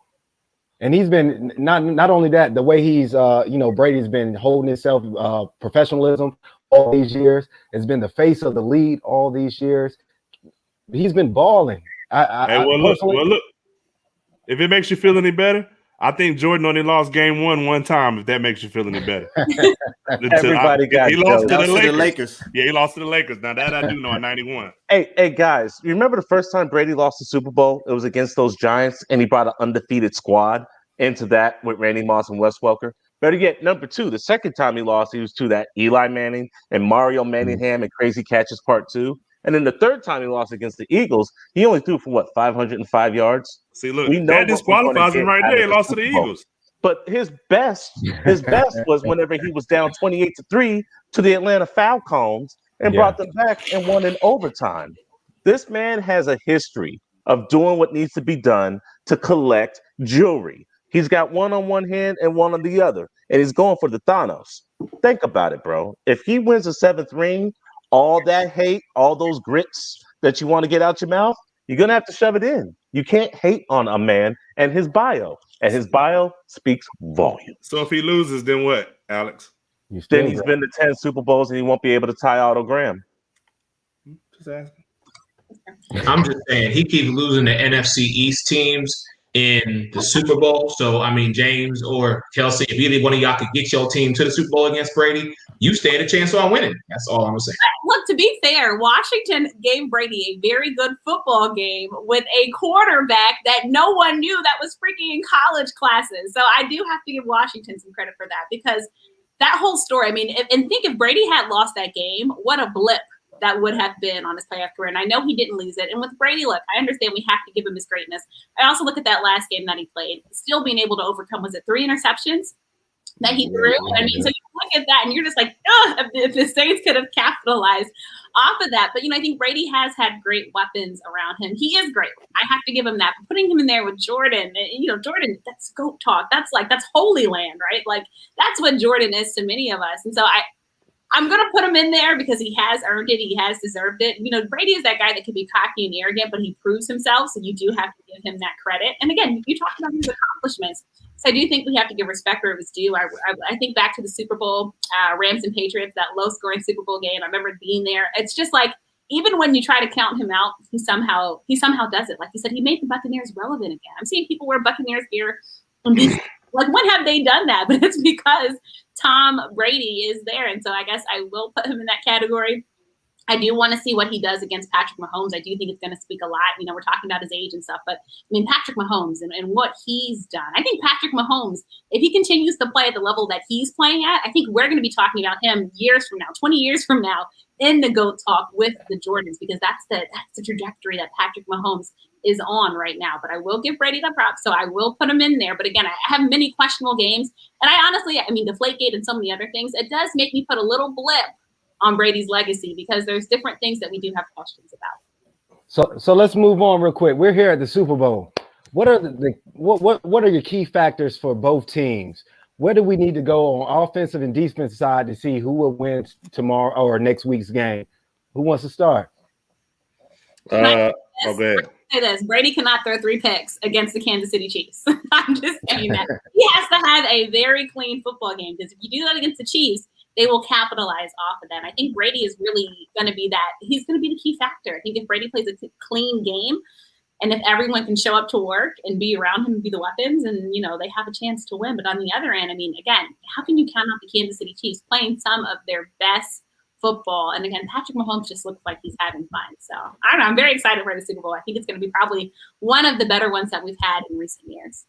And he's been not only that, the way he's Brady's been holding himself, professionalism all these years, has been the face of the league all these years. He's been balling. Look. If it makes you feel any better, I think Jordan only lost game one time. If that makes you feel any better, he lost to the Lakers. Yeah, he lost to the Lakers. Now that I do know in '91. Hey, guys, you remember the first time Brady lost the Super Bowl? It was against those Giants, and he brought an undefeated squad into that with Randy Moss and Wes Welker. Better yet, number 2, the second time he lost, he was to that Eli Manning and Mario Manningham and Crazy Catches Part 2. And then the third time he lost against the Eagles, he only threw for 505 yards. See, look, that disqualifies him right there. He lost to the Eagles. But his best was whenever he was down 28-3 to the Atlanta Falcons and brought them back and won in overtime. This man has a history of doing what needs to be done to collect jewelry. He's got one on one hand and one on the other, and he's going for the Thanos. Think about it, bro. If he wins a 7th ring, all that hate, all those grits that you want to get out your mouth, you're going to have to shove it in. You can't hate on a man and his bio. And his bio speaks volumes. So if he loses, then what, Alex? Then he's been to 10 Super Bowls and he won't be able to tie Otto Graham. Just asking. I'm just saying he keeps losing to NFC East teams in the Super Bowl. So, James or Kelsey, if either one of y'all could get your team to the Super Bowl against Brady, you stand a chance on winning. That's all I'm going to say. Look, to be fair, Washington gave Brady a very good football game with a quarterback that no one knew that was freaking in college classes. So I do have to give Washington some credit for that because that whole story, and think if Brady had lost that game, what a blip that would have been on his playoff career. And I know he didn't lose it. And with Brady, look, I understand we have to give him his greatness. I also look at that last game that he played, still being able to overcome, was it 3 interceptions that he threw? So you look at that and you're just like, if the Saints could have capitalized off of that. But, I think Brady has had great weapons around him. He is great. I have to give him that. But putting him in there with Jordan, Jordan, that's GOAT talk. That's Holy Land, right? That's what Jordan is to many of us. And so I'm going to put him in there because he has earned it. He has deserved it. Brady is that guy that can be cocky and arrogant, but he proves himself. So you do have to give him that credit. And again, you talked about his accomplishments. So I do think we have to give respect where it was due. I think back to the Super Bowl, Rams and Patriots, that low-scoring Super Bowl game. I remember being there. It's just even when you try to count him out, he somehow does it. Like you said, he made the Buccaneers relevant again. I'm seeing people wear Buccaneers gear in Like, when have they done that? But it's because Tom Brady is there. And so I guess I will put him in that category. I do want to see what he does against Patrick Mahomes. I do think it's going to speak a lot. You know, we're talking about his age and stuff, but I mean, Patrick Mahomes and what he's done. I think Patrick Mahomes, if he continues to play at the level that he's playing at, I think we're going to be talking about him years from now, 20 years from now, in the GOAT talk with the Jordans, because that's the trajectory that Patrick Mahomes is on right now. But I will give Brady the props, so I will put him in there. But again, I have many questionable games, and I honestly, I mean, Deflategate and some of the other things, it does make me put a little blip on Brady's legacy, because there's different things that we do have questions about. So let's move on real quick. We're here at the Super Bowl. What are what are your key factors for both teams? Where do we need to go on offensive and defensive side to see who will win tomorrow or next week's game? Who wants to start? Go ahead. Say this: Brady cannot throw 3 picks against the Kansas City Chiefs. I'm just saying that he has to have a very clean football game, because if you do that against the Chiefs, they will capitalize off of that. And I think Brady is really going to be that. He's going to be the key factor. I think if Brady plays a clean game, and if everyone can show up to work and be around him and be the weapons, and, you know, they have a chance to win. But on the other end, I mean, again, how can you count out the Kansas City Chiefs playing some of their best football? And again, Patrick Mahomes just looks like he's having fun. So I don't know. I'm very excited for the Super Bowl. I think it's going to be probably one of the better ones that we've had in recent years.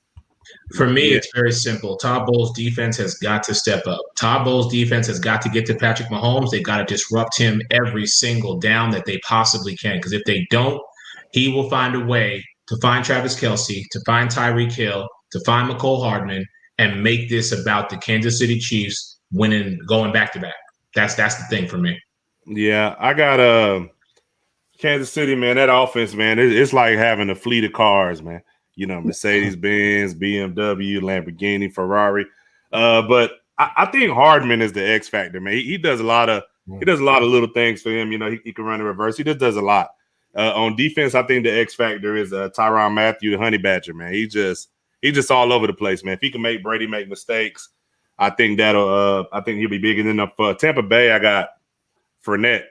For me, it's very simple. Todd Bowles' defense has got to step up. Todd Bowles' defense has got to get to Patrick Mahomes. They got to disrupt him every single down that they possibly can. Because if they don't, he will find a way to find Travis Kelce, to find Tyreek Hill, to find McCole Hardman, and make this about the Kansas City Chiefs winning, going back to back. That's the thing for me. Yeah, I got Kansas City, man. That offense, man, it's like having a fleet of cars, man. You know, Mercedes-Benz, BMW, Lamborghini, Ferrari. But I think Hardman is the X factor, man. He does a lot of little things for him. You know, he can run in reverse. He just does a lot. On defense, I think the X factor is Tyrann Mathieu, the Honey Badger, man. He just all over the place, man. If he can make Brady make mistakes, I think I think he'll be big. And then for Tampa Bay, I got Fournette.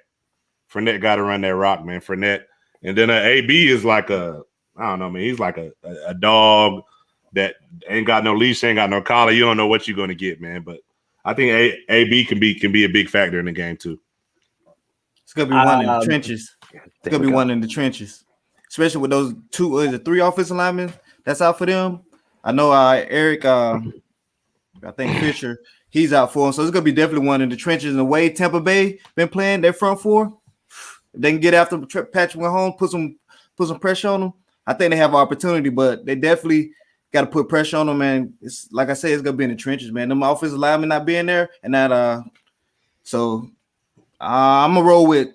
Fournette got to run that rock, man. Fournette. And then AB is like I don't know, man. He's like a dog that ain't got no leash, ain't got no collar. You don't know what you're going to get, man. But I think AB can be a big factor in the game too. It's gonna be one in the trenches. It's gonna be one in the trenches, especially with those 3 offensive linemen that's out for them. I know Eric, I think Fisher, he's out for him. So it's gonna be definitely one in the trenches. And the way Tampa Bay been playing their front four, if they can get after Patrick Mahomes, put some pressure on them, I think they have an opportunity, but they definitely got to put pressure on them, man. It's like I said, it's gonna be in the trenches, man. Them offensive linemen not being there, and that so I'm gonna roll with.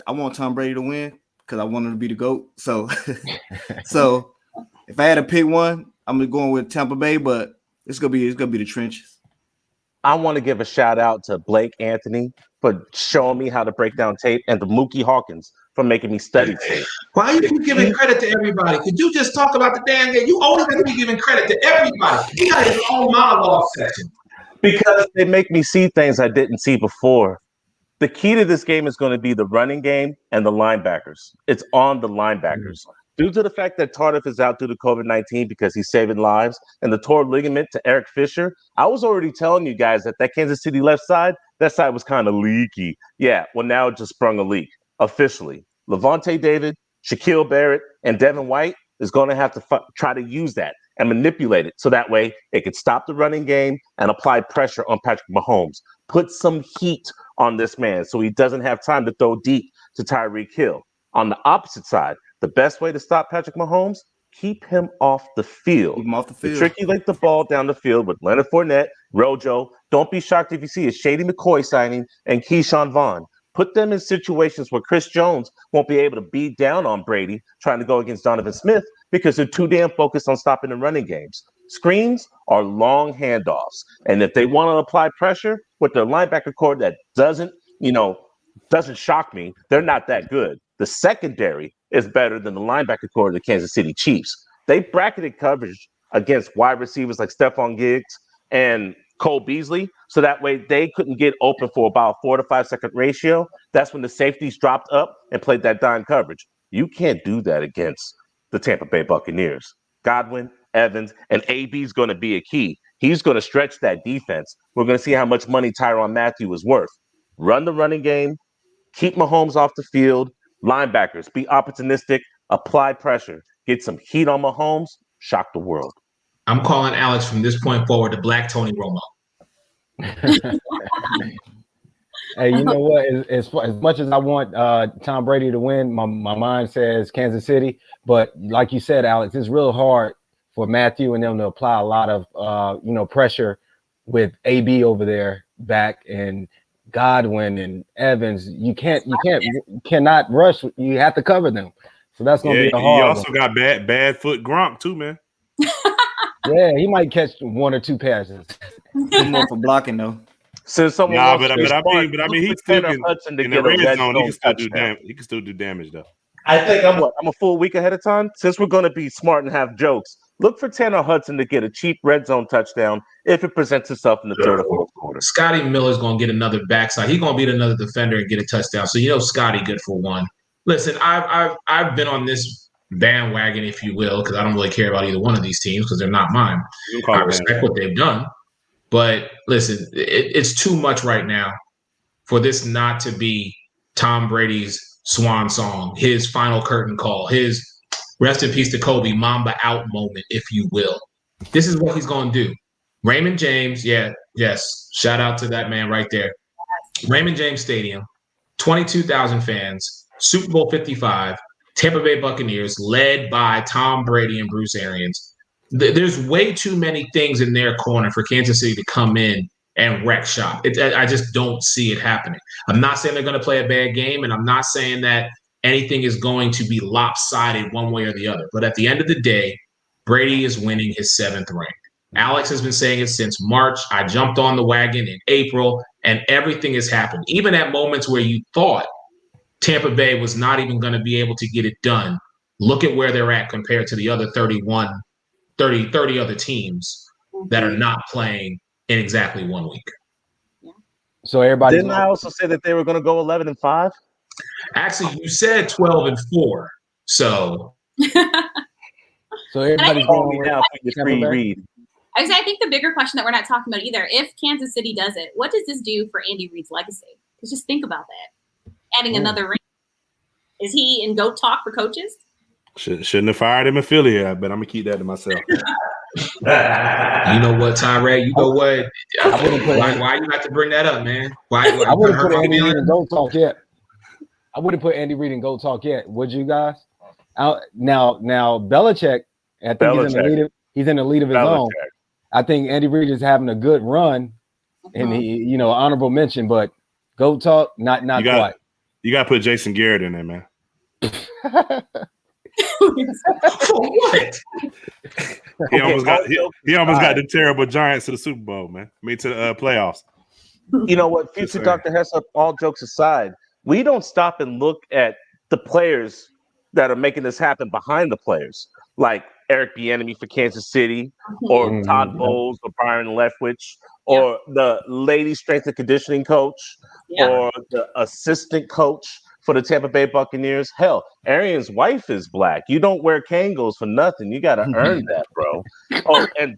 I want Tom Brady to win because I want him to be the GOAT. So, so if I had to pick one, I'm going with Tampa Bay, but it's gonna be the trenches. I want to give a shout out to Blake Anthony for showing me how to break down tape, and to Mookie Hawkins for making me study tape. Why you keep giving credit to everybody? Could you just talk about the damn game? You always got to be giving credit to everybody. You got your own monologue section. Because they make me see things I didn't see before. The key to this game is going to be the running game and the linebackers. It's on the linebackers. Due to the fact that Tardif is out due to COVID-19 because he's saving lives, and the torn ligament to Eric Fisher, I was already telling you guys that Kansas City left side, that side was kind of leaky. Yeah, well, now it just sprung a leak. Officially, Levante David, Shaquille Barrett, and Devin White is going to have to try to use that and manipulate it so that way it could stop the running game and apply pressure on Patrick Mahomes. Put some heat on this man so he doesn't have time to throw deep to Tyreek Hill. On the opposite side, the best way to stop Patrick Mahomes, keep him off the field. Keep him off the field. Tricky link the ball down the field with Leonard Fournette, Rojo. Don't be shocked if you see a Shady McCoy signing and Keyshawn Vaughn. Put them in situations where Chris Jones won't be able to beat down on Brady trying to go against Donovan Smith because they're too damn focused on stopping the running games. Screens are long handoffs. And if they want to apply pressure with their linebacker core that doesn't shock me, they're not that good. The secondary is better than the linebacker core of the Kansas City Chiefs. They bracketed coverage against wide receivers like Stephon Diggs and Cole Beasley, so that way they couldn't get open for about 4 to 5 second ratio. That's when the safeties dropped up and played that dime coverage. You can't do that against the Tampa Bay Buccaneers. Godwin, Evans, and AB's going to be a key. He's going to stretch that defense. We're going to see how much money Tyrann Mathieu is worth. Run the running game, keep Mahomes off the field, linebackers, be opportunistic, apply pressure, get some heat on Mahomes, shock the world. I'm calling Alex from this point forward to Black Tony Romo. Hey, you know what? As much as I want Tom Brady to win, my mind says Kansas City. But like you said, Alex, it's real hard for Matthew and them to apply a lot of pressure with AB over there back and Godwin and Evans. You cannot rush. You have to cover them. So that's gonna be a hard. You also got bad foot Gronk too, man. Yeah, he might catch one or two passes. He's more for blocking though. Since someone but I mean, he still can in the red zone. He can still do damage though. I think I'm a full week ahead of time. Since we're going to be smart and have jokes, look for Tanner Hudson to get a cheap red zone touchdown if it presents itself in the third or fourth quarter. Scotty Miller's going to get another backside. He's going to beat another defender and get a touchdown. So Scotty good for one. Listen, I've been on this bandwagon, if you will, because I don't really care about either one of these teams because they're not mine. I respect what they've done. But listen, it's too much right now for this not to be Tom Brady's swan song, his final curtain call, his rest in peace to Kobe, Mamba out moment, if you will. This is what he's going to do. Raymond James, yes, shout out to that man right there. Raymond James Stadium, 22,000 fans, Super Bowl 55, Tampa Bay Buccaneers, led by Tom Brady and Bruce Arians. There's way too many things in their corner for Kansas City to come in and wreck shop. I just don't see it happening. I'm not saying they're going to play a bad game, and I'm not saying that anything is going to be lopsided one way or the other. But at the end of the day, Brady is winning his 7th ring. Alex has been saying it since March. I jumped on the wagon in April, and everything has happened. Even at moments where you thought Tampa Bay was not even going to be able to get it done, look at where they're at compared to the other 30 other teams that are not playing in exactly 1 week. So everybody didn't I also say that they were going to go 11-5? Actually, you said 12-4. So everybody's going now for your free read. I think the bigger question that we're not talking about either, if Kansas City does it, what does this do for Andy Reid's legacy? Because just think about that. Adding another ring. Is he in GOAT talk for coaches? Shouldn't have fired him in Philly, but I'm going to keep that to myself. You know what, Tyree? You know what? Why you have to bring that up, man? Why I wouldn't put Andy Reid in GOAT talk yet. I wouldn't put Andy Reid in GOAT talk yet. Would you guys? Now Belichick, I think he's in the lead of his own. I think Andy Reid is having a good run, and he, honorable mention, but GOAT talk, not quite. You got to put Jason Garrett in there, man. For what? He almost got the terrible Giants to the Super Bowl, man. To the playoffs. You know what, future Dr. Hessler, all jokes aside, we don't stop and look at the players that are making this happen behind the players, like Eric Bieniemy for Kansas City, or Todd Bowles, or Byron Leftwich, or the lady strength and conditioning coach, or the assistant coach for the Tampa Bay Buccaneers. Hell, Arian's wife is black. You don't wear Kangol for nothing. You got to earn that, bro. Oh, and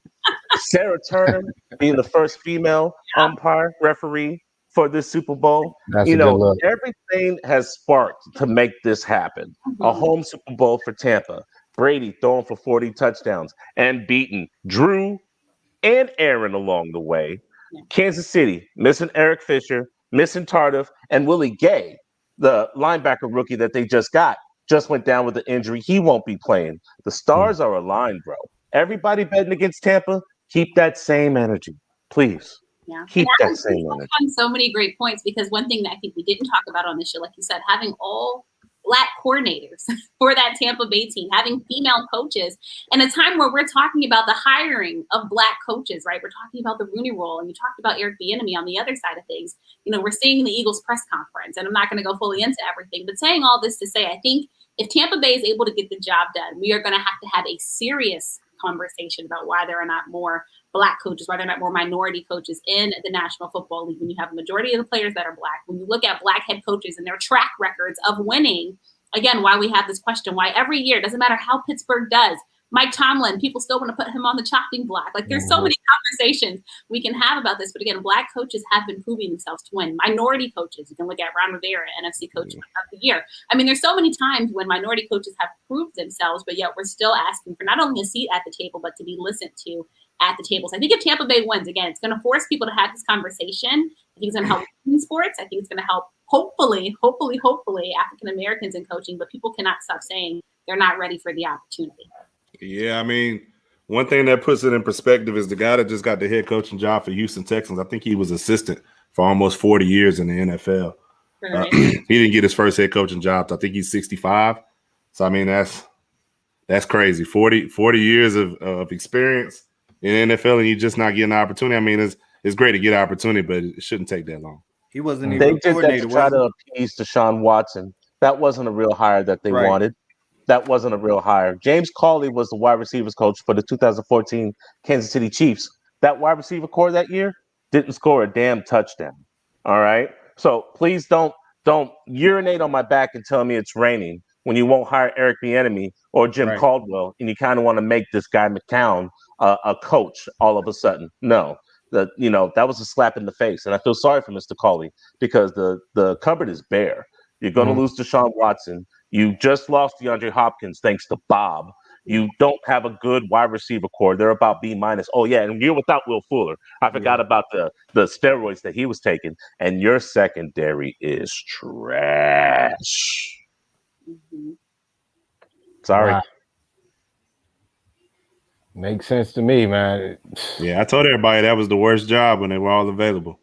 Sarah Turner being the first female umpire referee for this Super Bowl. That's everything has sparked to make this happen. A home Super Bowl for Tampa. Brady throwing for 40 touchdowns and beating Drew and Aaron along the way. Kansas City missing Eric Fisher, missing Tardif, and Willie Gay, the linebacker rookie that they just went down with an injury. He won't be playing. The stars are aligned, bro. Everybody betting against Tampa, keep that same energy, please. Yeah. Keep that same energy. On so many great points, because one thing that I think we didn't talk about on this show, like you said, having all Black coordinators for that Tampa Bay team, having female coaches, and a time where we're talking about the hiring of Black coaches, right? We're talking about the Rooney Rule, and you talked about Eric Bieniemy on the other side of things. We're seeing the Eagles press conference, and I'm not going to go fully into everything, but saying all this to say, I think if Tampa Bay is able to get the job done, we are going to have a serious conversation about why there are not more Black coaches, why there are not more minority coaches in the National Football League when you have a majority of the players that are Black. When you look at Black head coaches and their track records of winning, again, why we have this question, why every year, doesn't matter how Pittsburgh does, Mike Tomlin, people still want to put him on the chopping block. Like there's so many conversations we can have about this. But again, Black coaches have been proving themselves to win. Minority coaches, you can look at Ron Rivera, NFC Coach of the Year. I mean, there's so many times when minority coaches have proved themselves, but yet we're still asking for not only a seat at the table, but to be listened to at the tables. I think if Tampa Bay wins, again, it's going to force people to have this conversation. I think it's going to help in sports. I think it's going to help, hopefully, African Americans in coaching, but people cannot stop saying they're not ready for the opportunity. Yeah, I mean, one thing that puts it in perspective is the guy that just got the head coaching job for Houston Texans. I think he was assistant for almost 40 years in the NFL. He didn't get his first head coaching job. I think he's 65. So, I mean, that's crazy. 40 years of experience in the NFL, and you just not getting an opportunity. I mean, it's great to get an opportunity, but it shouldn't take that long. He wasn't even They did that coordinator. to try to appease Deshaun Watson. That wasn't a real hire that they wanted. That wasn't a real hire. James Cawley was the wide receivers coach for the 2014 Kansas City Chiefs. That wide receiver core that year didn't score a damn touchdown. All right. So please don't urinate on my back and tell me it's raining when you won't hire Eric Bieniemy or Jim Caldwell, and you kind of want to make this guy McCown a coach all of a sudden. No, that was a slap in the face, and I feel sorry for Mr. Cawley because the cupboard is bare. You're going to lose Deshaun Watson. You just lost DeAndre Hopkins thanks to Bob. You don't have a good wide receiver core. They're about B-. Oh, yeah, and you're without Will Fuller. I forgot about the steroids that he was taking. And your secondary is trash. Sorry. Wow. Makes sense to me, man. Yeah, I told everybody that was the worst job when they were all available.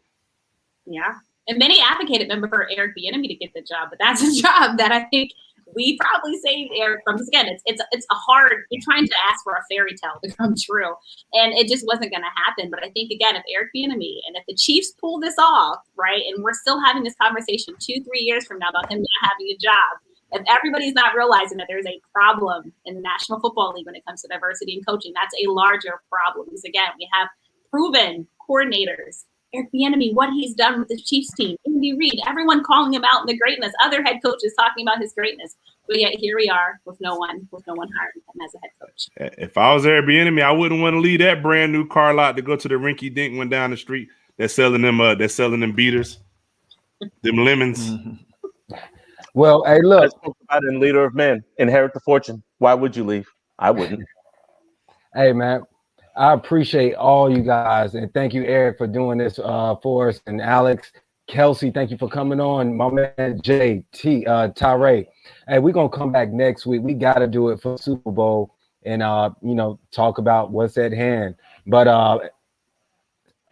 Yeah. And many advocated member for Eric Bieniemy to get the job, but that's a job that I think we probably saved Eric from. Because again, it's a hard. You're trying to ask for a fairy tale to come true, and it just wasn't going to happen. But I think again, if Eric Bieniemy and if the Chiefs pull this off, right, and we're still having this conversation 2-3 years from now about him not having a job, if everybody's not realizing that there's a problem in the National Football League when it comes to diversity in coaching, that's a larger problem. Because again, we have proven coordinators. Eric Bieniemy, what he's done with the Chiefs team, Andy Reid, everyone calling him out in the greatness, other head coaches talking about his greatness. But yet here we are with no one hiring him as a head coach. If I was Eric Bieniemy, I wouldn't want to leave that brand new car lot to go to the rinky dink one down the street. They're selling them beaters, them lemons. Well, hey, look. I spoke about it in Leader of Men, Inherit the Fortune. Why would you leave? I wouldn't. Hey, man. I appreciate all you guys, and thank you, Eric, for doing this for us, and Alex, Kelsey, thank you for coming on. My man Jay, Tyree. Hey, we're gonna come back next week. We got to do it for Super Bowl and talk about what's at hand. But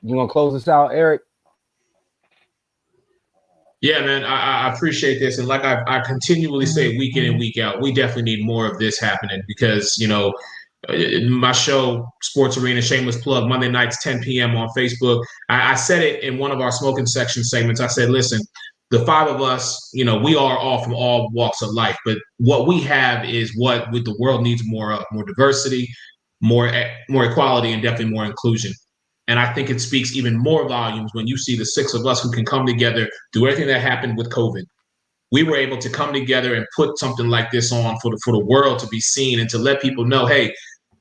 you gonna close us out, Eric? Yeah, man, I appreciate this, and like I continually say, week in and week out, we definitely need more of this happening because my show, Sports Arena, shameless plug, Monday nights, 10 p.m. on Facebook. I said it in one of our smoking section segments. I said, listen, the five of us, we are all from all walks of life, but what we have is what the world needs more of: more diversity, more equality, and definitely more inclusion. And I think it speaks even more volumes when you see the six of us who can come together, do everything that happened with COVID. We were able to come together and put something like this on for the world to be seen and to let people know, hey,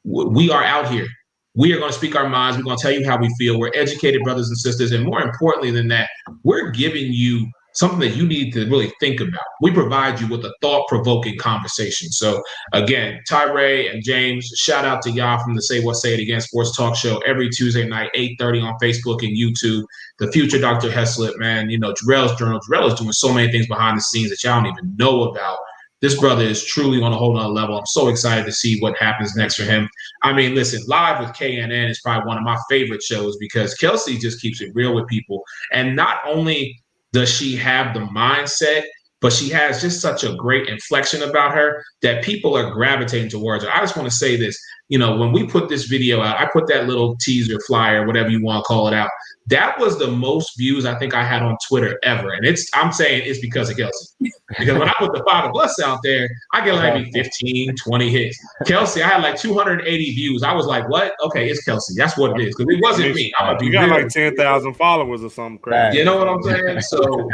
we are out here. We are going to speak our minds. We're going to tell you how we feel. We're educated brothers and sisters. And more importantly than that, we're giving you something that you need to really think about. We provide you with a thought-provoking conversation. So again, Tyree and James, shout out to y'all from the Say What, Say It Again Sports Talk Show every Tuesday night, 8:30 on Facebook and YouTube. The future Dr. Heslip, man, Jarrell's Journal. Jarrell is doing so many things behind the scenes that y'all don't even know about. This brother is truly on a whole nother level. I'm so excited to see what happens next for him. I mean, listen, Live with KNN is probably one of my favorite shows because Kelsey just keeps it real with people. And not only does she have the mindset, but she has just such a great inflection about her that people are gravitating towards her. I just want to say this, when we put this video out, I put that little teaser flyer, whatever you want to call it out. That was the most views I think I had on Twitter ever. And I'm saying it's because of Kelsey. Because when I put the five of us out there, I get like maybe 15, 20 hits. Kelsey, I had like 280 views. I was like, what? Okay, it's Kelsey. That's what it is. Because it wasn't me. You got like 10,000 followers or something crazy. You know what I'm saying? So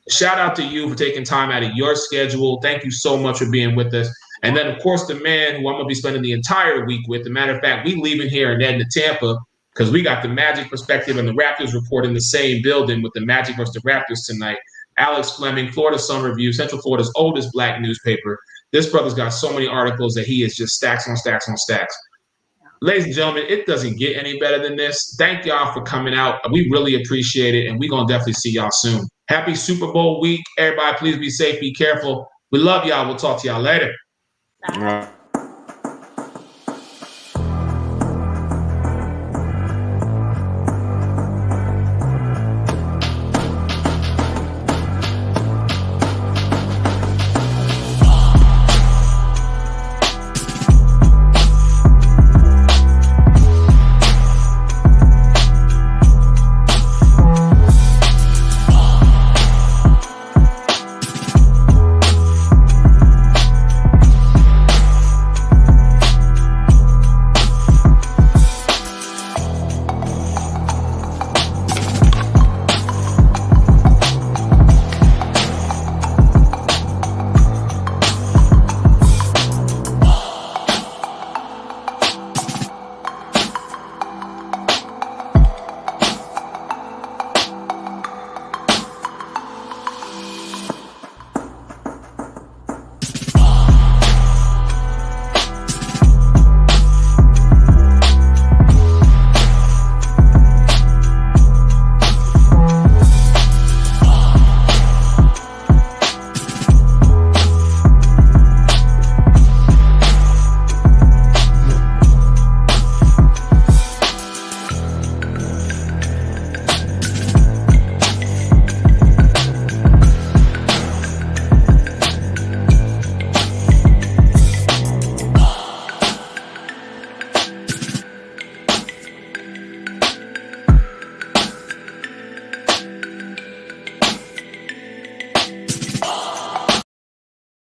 shout out to you for taking time out of your schedule. Thank you so much for being with us. And then, of course, the man who I'm going to be spending the entire week with. As a matter of fact, we leaving here and heading to Tampa because we got the Magic perspective and the Raptors report in the same building with the Magic versus the Raptors tonight. Alex Fleming, Florida Sun Review, Central Florida's oldest black newspaper. This brother's got so many articles that he is just stacks on stacks on stacks. Ladies and gentlemen, it doesn't get any better than this. Thank y'all for coming out. We really appreciate it, and we're going to definitely see y'all soon. Happy Super Bowl week. Everybody, please be safe, be careful. We love y'all. We'll talk to y'all later. All right.